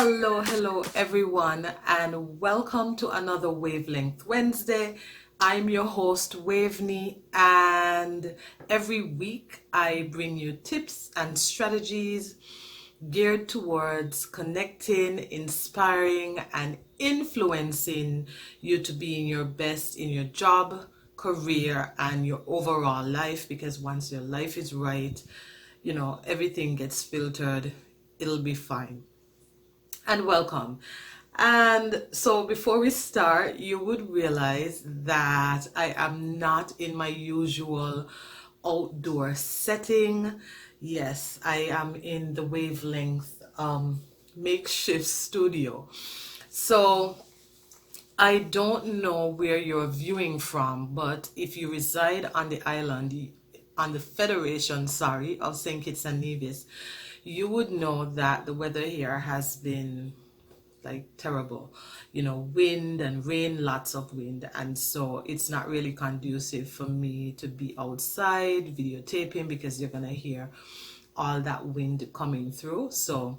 Hello everyone, and welcome to another Wavelength Wednesday. I'm your host Waveney, and every week I bring you tips and strategies geared towards connecting, inspiring, and influencing you to being your best in your job, career, and your overall life. Because once your life is right, everything gets filtered, it'll be fine. And welcome. And so before we start, you would realize that I am not in my usual outdoor setting. Yes, I am in the Wavelength makeshift studio. So I don't know where you're viewing from, but if you reside on the island, on the Federation, of St. Kitts and Nevis, you would know that the weather here has been like terrible, wind and rain, lots of wind, and so it's not really conducive for me to be outside videotaping because you're gonna hear all that wind coming through. So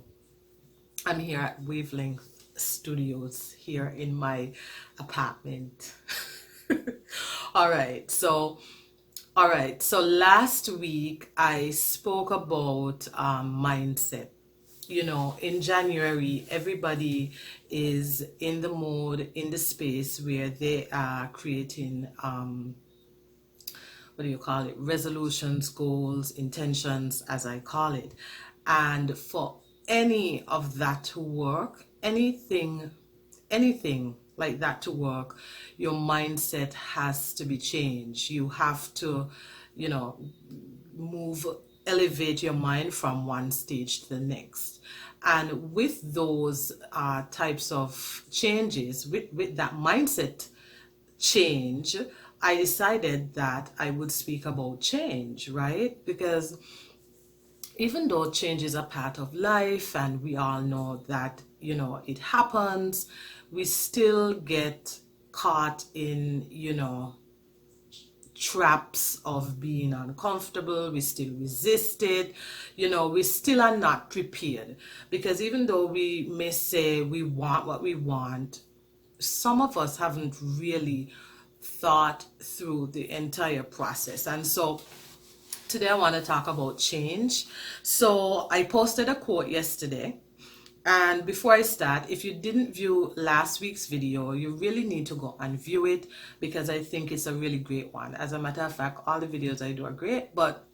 I'm here at Wavelength Studios here in my apartment. All right, so last week I spoke about mindset. In January, everybody is in the mode, in the space where they are creating, what do you call it, resolutions, goals, intentions, as I call it. And for any of that to work, anything like that to work, your mindset has to be changed. You have to, move, elevate your mind from one stage to the next. And with those types of changes, with that mindset change, I decided that I would speak about change, right? Because even though change is a part of life and we all know that, it happens, we still get caught in, traps of being uncomfortable. We still resist it. We still are not prepared, because even though we may say we want what we want, some of us haven't really thought through the entire process. And so today I want to talk about change. So I posted a quote yesterday. And before I start, if you didn't view last week's video, you really need to go and view it, because I think it's a really great one. As a matter of fact, all the videos I do are great, but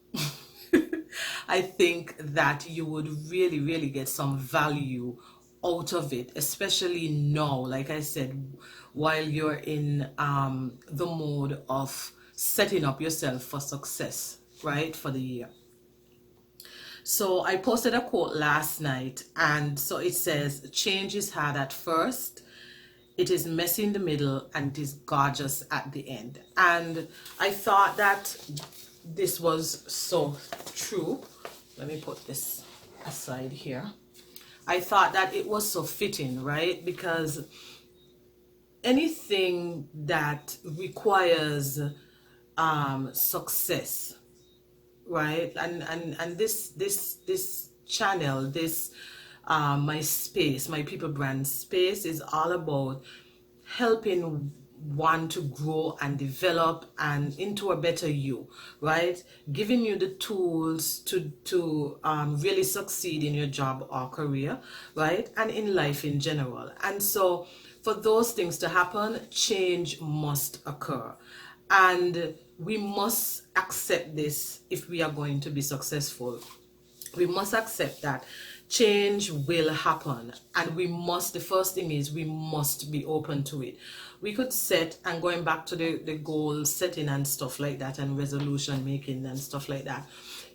I think that you would really, really get some value out of it, especially now, like I said, while you're in the mode of setting up yourself for success, right, for the year. So I posted a quote last night, and so it says, change is hard at first, it is messy in the middle, and it is gorgeous at the end. And I thought that this was so true. Let me put this aside here. I thought that it was so fitting, right? Because anything that requires success, right, and this channel, this my space, my people brand space, is all about helping one to grow and develop and into a better you, right? Giving you the tools to really succeed in your job or career, right, and in life in general. And so for those things to happen, change must occur, and we must accept this if we are going to be successful. We must accept that change will happen, and the first thing is we must be open to it. We could set, and going back to the goal setting and stuff like that, and resolution making and stuff like that,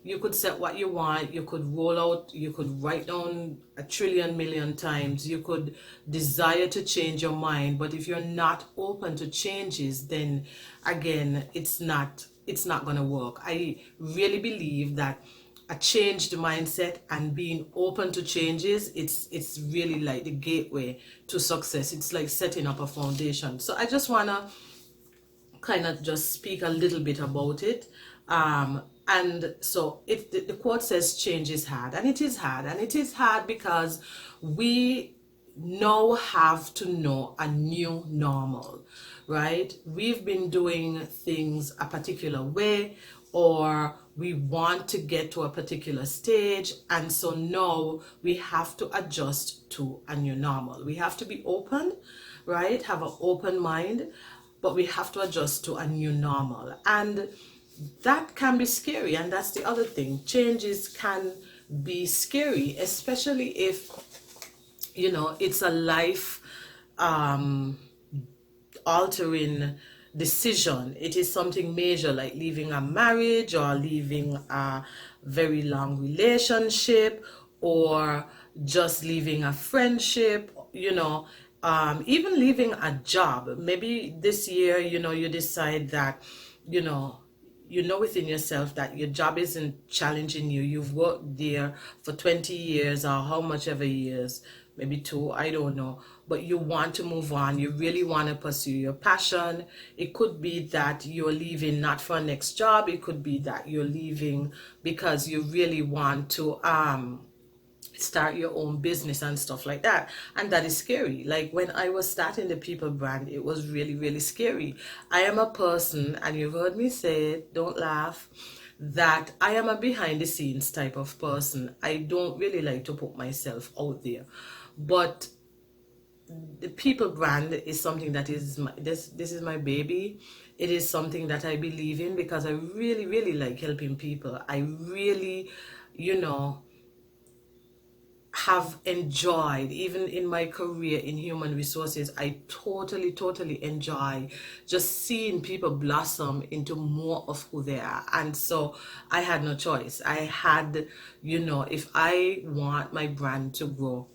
you could set what you want, you could roll out, you could write down a trillion million times, you could desire to change your mind, but if you're not open to changes, then again, it's not going to work. I really believe that a changed mindset and being open to changes, it's really like the gateway to success. It's like setting up a foundation. So I just want to kind of just speak a little bit about it. And so the quote says change is hard, and it is hard, and it is hard because we now have to know a new normal, right? We've been doing things a particular way, or we want to get to a particular stage, and so now we have to adjust to a new normal. We have to be open, right? Have an open mind, but we have to adjust to a new normal. And that can be scary, and that's the other thing. Changes can be scary, especially if it's a life altering decision. It is something major, like leaving a marriage or leaving a very long relationship, or just leaving a friendship, even leaving a job. Maybe this year, you decide that, within yourself that your job isn't challenging you. You've worked there for 20 years or how much ever years, maybe two, I don't know, but you want to move on. You really want to pursue your passion. It could be that you're leaving not for a next job. It could be that you're leaving because you really want to start your own business and stuff like that, and that is scary. Like when I was starting the People brand, it was really, really scary. I am a person, and you've heard me say it, don't laugh, that I am a behind the scenes type of person. I don't really like to put myself out there, but the People brand is something that is this is my baby. It is something that I believe in because I really, really like helping people. I really, have enjoyed, even in my career in human resources, I totally enjoy just seeing people blossom into more of who they are. And so I had no choice. I had, if I want my brand to grow,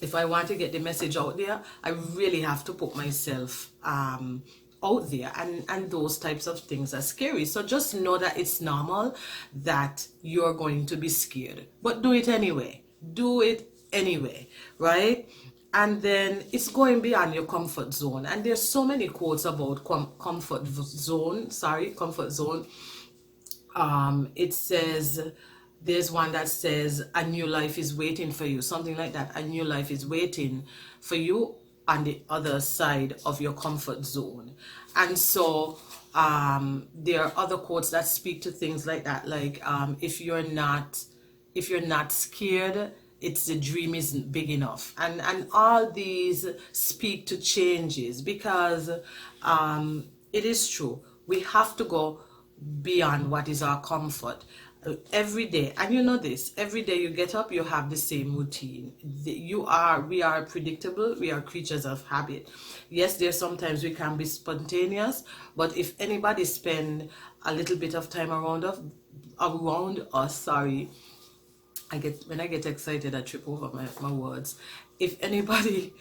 if I want to get the message out there, I really have to put myself out there, and those types of things are scary. So just know that it's normal that you're going to be scared, but do it anyway. Do it anyway, right? And then it's going beyond your comfort zone. And there's so many quotes about comfort zone. It says, there's one that says, a new life is waiting for you, something like that. A new life is waiting for you on the other side of your comfort zone. And so there are other quotes that speak to things like that, like if you're not scared, it's the dream isn't big enough. And all these speak to changes, because it is true, we have to go beyond what is our comfort every day. And you know this, every day you get up, you have the same routine. We are predictable. We are creatures of habit. Yes, there's sometimes we can be spontaneous, but if anybody spend a little bit of time around us, sorry, when I get excited, I trip over my words. If anybody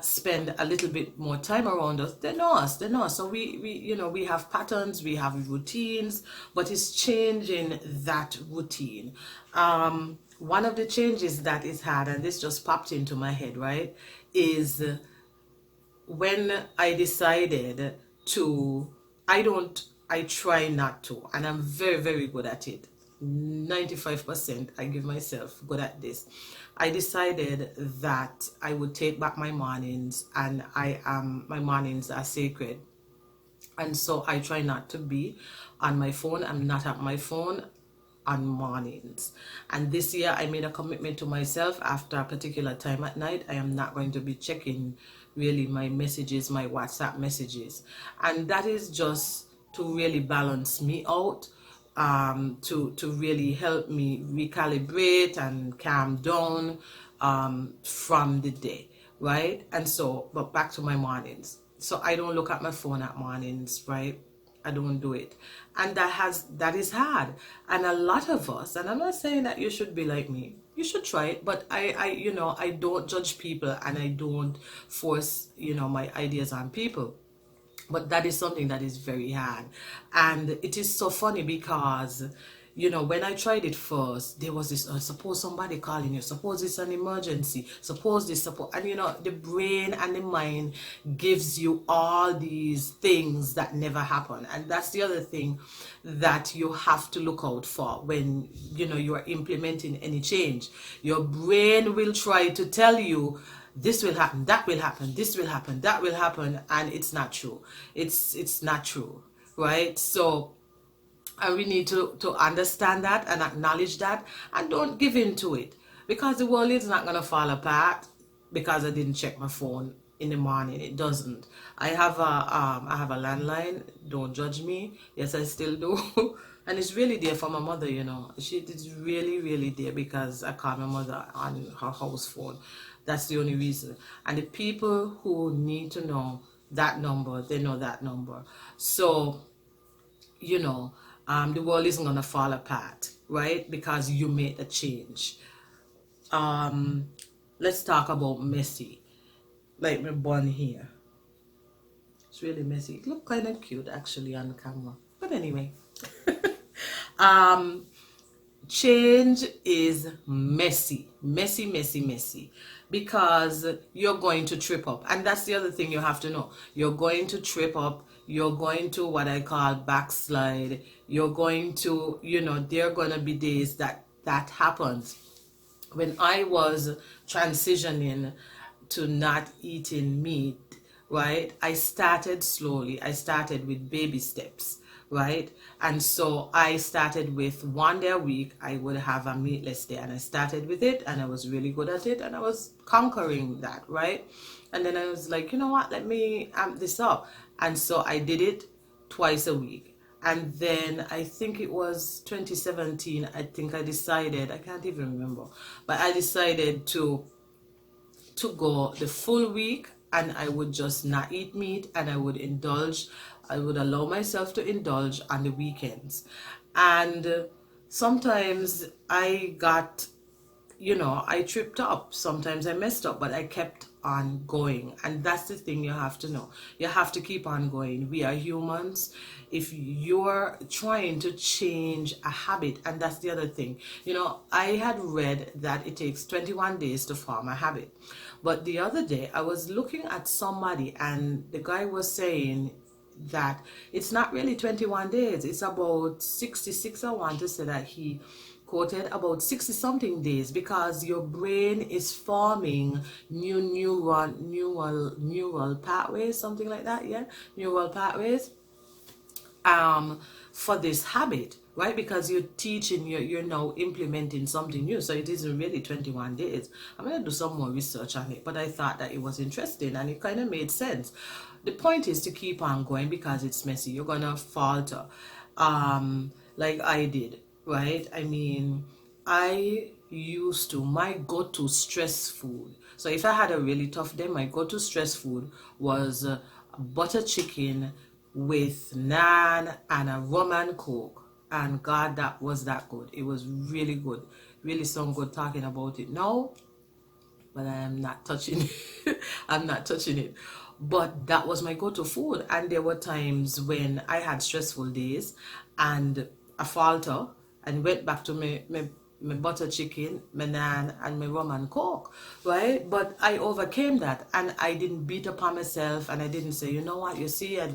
spend a little bit more time around us, they know us. So we have patterns, we have routines, but it's changing that routine. One of the changes that is had, and this just popped into my head, right, is when I decided to, I try not to, and I'm very, very good at it. 95% I give myself good at this. I decided that I would take back my mornings, and my mornings are sacred. And so I try not to be on my phone. I'm not at my phone on mornings. And this year I made a commitment to myself, after a particular time at night, I am not going to be checking really my messages, my WhatsApp messages. And that is just to really balance me out, to really help me recalibrate and calm down from the day, right? And so, but back to my mornings. So I don't look at my phone at mornings, right? I don't do it. And that is hard. And a lot of us, and I'm not saying that you should be like me, you should try it, but I don't judge people, and I don't force, my ideas on people. But that is something that is very hard. And it is so funny because, when I tried it first, there was this, suppose somebody calling you, suppose it's an emergency, suppose this, suppose, and the brain and the mind gives you all these things that never happen. And that's the other thing that you have to look out for when, you are implementing any change. Your brain will try to tell you, this will happen, that will happen, this will happen, that will happen, and it's not true. It's not true, right? So and we need to understand that and acknowledge that, and don't give in to it, because the world is not going to fall apart because I didn't check my phone in the morning. It doesn't. I have a landline. Don't judge me. Yes, I still do. And it's really there for my mother, you know. She is really, really there because I call my mother on her house phone. That's the only reason. And the people who need to know that number, they know that number. So, you know, the world isn't gonna fall apart, right? Because you made a change. Let's talk about messy, like my bun here. It's really messy. It looked kind of cute actually on the camera, but anyway. um, Change is messy, messy, messy, messy, because you're going to trip up. And that's the other thing you have to know. You're going to trip up. You're going to what I call backslide. You're going to, you know, there are going to be days that happens. When I was transitioning to not eating meat, right, I started slowly. I started with baby steps, right? And so I started with 1 day a week. I would have a meatless day, and I started with it, and I was really good at it, and I was conquering that, right? And then I was like, you know what, let me amp this up. And so I did it twice a week. And then I think it was 2017, I think I decided, I can't even remember, but I decided to go the full week, and I would just not eat meat, and I would indulge. I would allow myself to indulge on the weekends. And sometimes I got, you know, I tripped up. Sometimes I messed up, but I kept on going. And that's the thing you have to know. You have to keep on going. We are humans. If you're trying to change a habit, and that's the other thing, you know, I had read that it takes 21 days to form a habit. But the other day I was looking at somebody, and the guy was saying that it's not really 21 days, it's about 66. I want to say that he quoted about 60 something days, because your brain is forming neural pathways, something like that, yeah, neural pathways for this habit, right? Because you're teaching, you're now implementing something new, so it isn't really 21 days. I'm going to do some more research on it, but I thought that it was interesting and it kind of made sense. The point is to keep on going, because it's messy. You're going to falter, like I did, right? I mean, I used to, my go-to stress food, so if I had a really tough day, my go-to stress food was butter chicken with naan and a rum and coke. And God, that was that good. It was really good. Really sound good talking about it now, but I am not touching it. I'm not touching it. But that was my go-to food. And there were times when I had stressful days and I falter and went back to my butter chicken, my naan, and my rum and coke, right? But I overcame that, and I didn't beat upon myself, and I didn't say, you know what, you see, I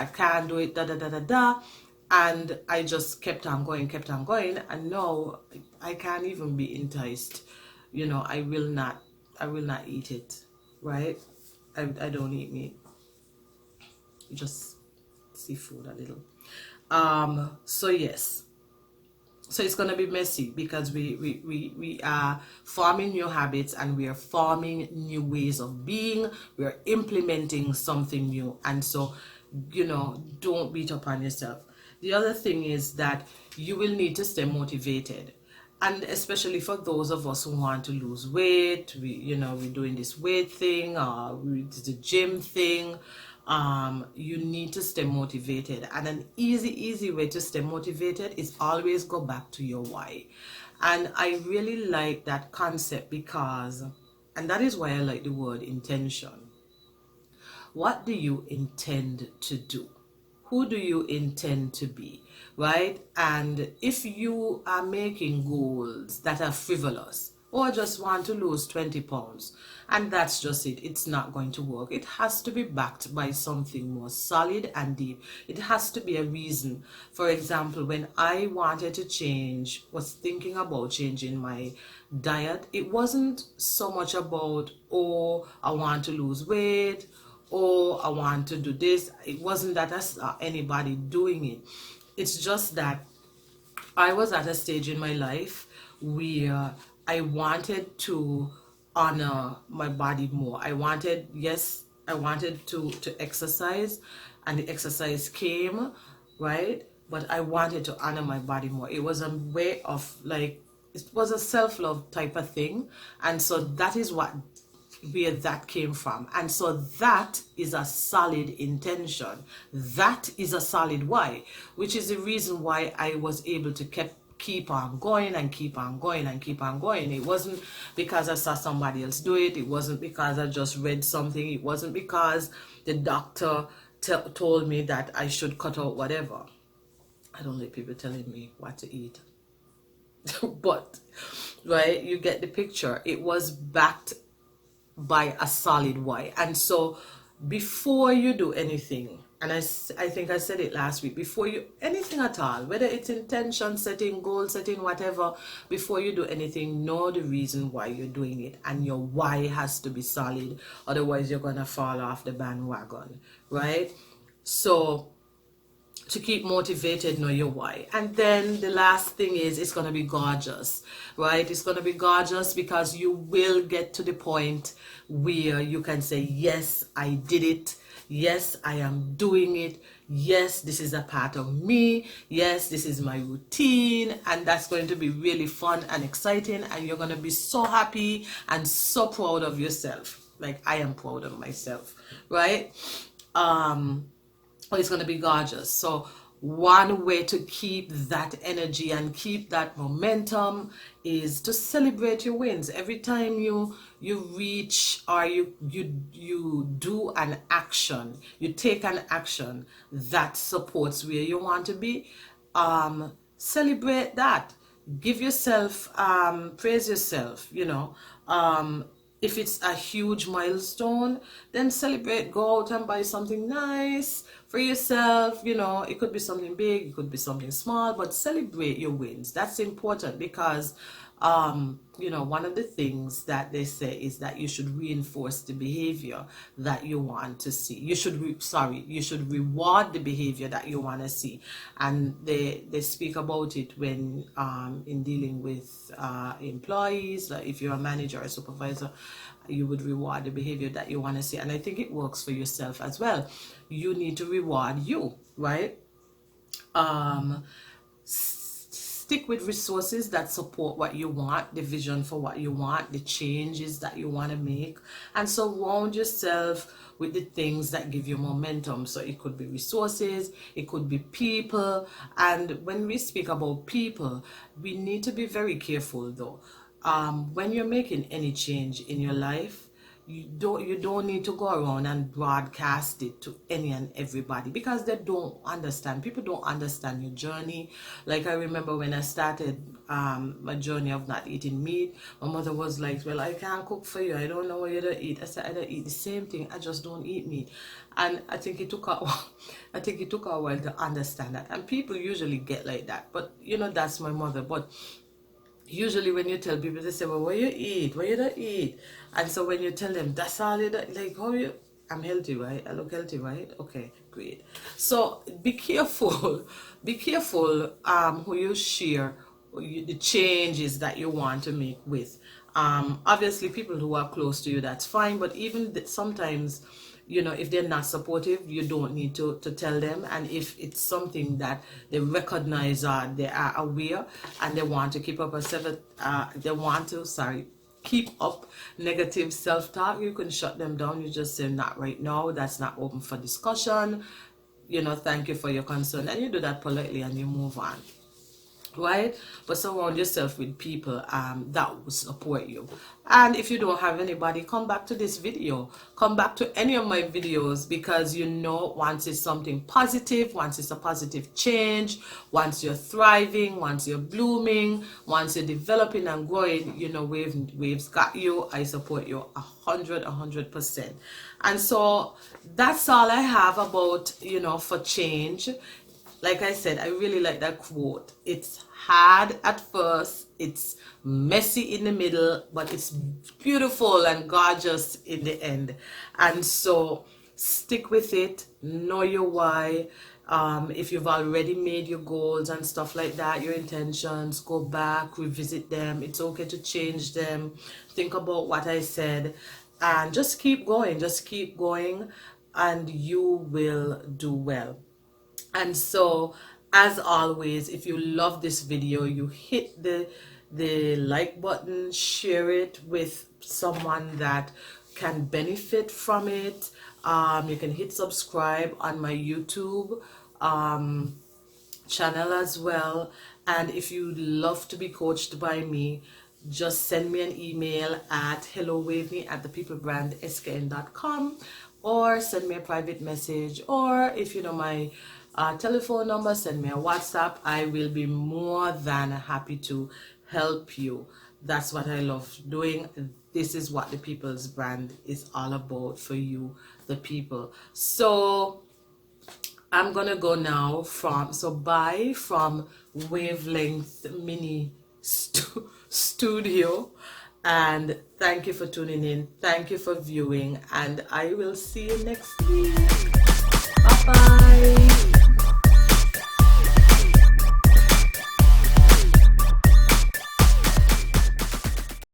can't do it, da da da da da. And I just kept on going, and now I can't even be enticed. You know, I will not eat it, right? I don't eat meat, just seafood a little. So yes, so it's going to be messy, because we are forming new habits, and we are forming new ways of being. We are implementing something new, and so, you know, don't beat up on yourself. The other thing is that you will need to stay motivated, and especially for those of us who want to lose weight. We're doing this weight thing, or the gym thing. You need to stay motivated, and an easy way to stay motivated is always go back to your why. And I really like that concept, because, and that is why I like the word intention. What do you intend to do? Who do you intend to be, right? And if you are making goals that are frivolous, or I just want to lose 20 pounds. And that's just it. It's not going to work. It has to be backed by something more solid and deep. It has to be a reason. For example, when I wanted to change, was thinking about changing my diet, it wasn't so much about, oh, I want to lose weight, oh, I want to do this. It wasn't that I saw anybody doing it. It's just that I was at a stage in my life where I wanted to honor my body more. I wanted, yes, I wanted to exercise, and the exercise came, right? But I wanted to honor my body more. It was a way of like, it was a self-love type of thing. And so that is where that came from. And so that is a solid intention. That is a solid why, which is the reason why I was able to keep on going and keep on going and keep on going. It wasn't because I saw somebody else do it. It wasn't because I just read something. It wasn't because the doctor told me that I should cut out whatever. I don't like people telling me what to eat. But, right, you get the picture. It was backed by a solid why. And so before you do anything, and I think I said it last week, before you, anything at all, whether it's intention setting, goal setting, whatever, before you do anything, know the reason why you're doing it, and your why has to be solid. Otherwise you're gonna fall off the bandwagon, right? So to keep motivated, know your why. And then the last thing is, it's going to be gorgeous, right? It's going to be gorgeous because you will get to the point where you can say, yes, I did it. Yes, I am doing it. Yes, this is a part of me. Yes, this is my routine. And that's going to be really fun and exciting. And you're going to be so happy and so proud of yourself. Like I am proud of myself, right? It's going to be gorgeous. So one way to keep that energy and keep that momentum is to celebrate your wins. Every time you reach, or you do an action, you take an action that supports where you want to be, celebrate that. Give yourself, praise yourself, if it's a huge milestone, then celebrate. Go out and buy something nice for yourself. It could be something big, it could be something small, but celebrate your wins. That's important because one of the things that they say is that you should reinforce the behavior that you want to see. You should reward the behavior that you want to see. And they speak about it when in dealing with employees. Like if you're a manager or a supervisor, you would reward the behavior that you want to see. And I think it works for yourself as well. You need to reward you, right? Stick with resources that support what you want, the vision for what you want, the changes that you want to make, and surround yourself with the things that give you momentum. So it could be resources, it could be people. And when we speak about people, we need to be very careful though. When you're making any change in your life, you don't need to go around and broadcast it to any and everybody, because they don't understand. People don't understand your journey. Like I remember when I started my journey of not eating meat, my mother was like, well, I can't cook for you, I don't know what you don't eat. I said, I don't eat the same thing, I just don't eat meat. And I think it took a while to understand that. And people usually get like that, but that's my mother. But usually when you tell people, they say, well, what you eat, what you don't eat. And so when you tell them, that's all you don't, like, how you, I'm healthy, right? I look healthy, right? Okay, great. So be careful, who you share the changes that you want to make with. Obviously people who are close to you, that's fine. But even sometimes, if they're not supportive, you don't need to tell them. And if it's something that they recognize or they are aware and they want to keep up keep up negative self-talk, you can shut them down. You just say, not right now, that's not open for discussion, thank you for your concern, and you do that politely and you move on. right? But surround yourself with people that will support you. And if you don't have anybody, come back to this video, come back to any of my videos, because you know, once it's something positive, once it's a positive change, once you're thriving, once you're blooming, once you're developing and growing, you know, waves got you. I support you 100%. And so that's all I have about, you know, for change. Like I said, I really like that quote. It's hard at first, it's messy in the middle, but it's beautiful and gorgeous in the end. And so stick with it, know your why. If you've already made your goals and stuff like that, your intentions, go back, revisit them. It's okay to change them. Think about what I said and just keep going, and you will do well. And so, as always, if you love this video, you hit the like button, share it with someone that can benefit from it. You can hit subscribe on my YouTube channel as well. And if you'd love to be coached by me, just send me an email at hellowaveny@thepeoplebrandskn.com, or send me a private message, or if you know my telephone number, send me a WhatsApp. I will be more than happy to help you. That's what I love doing. This is what the People's Brand is all about for you, the people. So I'm gonna go now bye from Wavelength Mini Studio, and thank you for tuning in, thank you for viewing, and I will see you next week.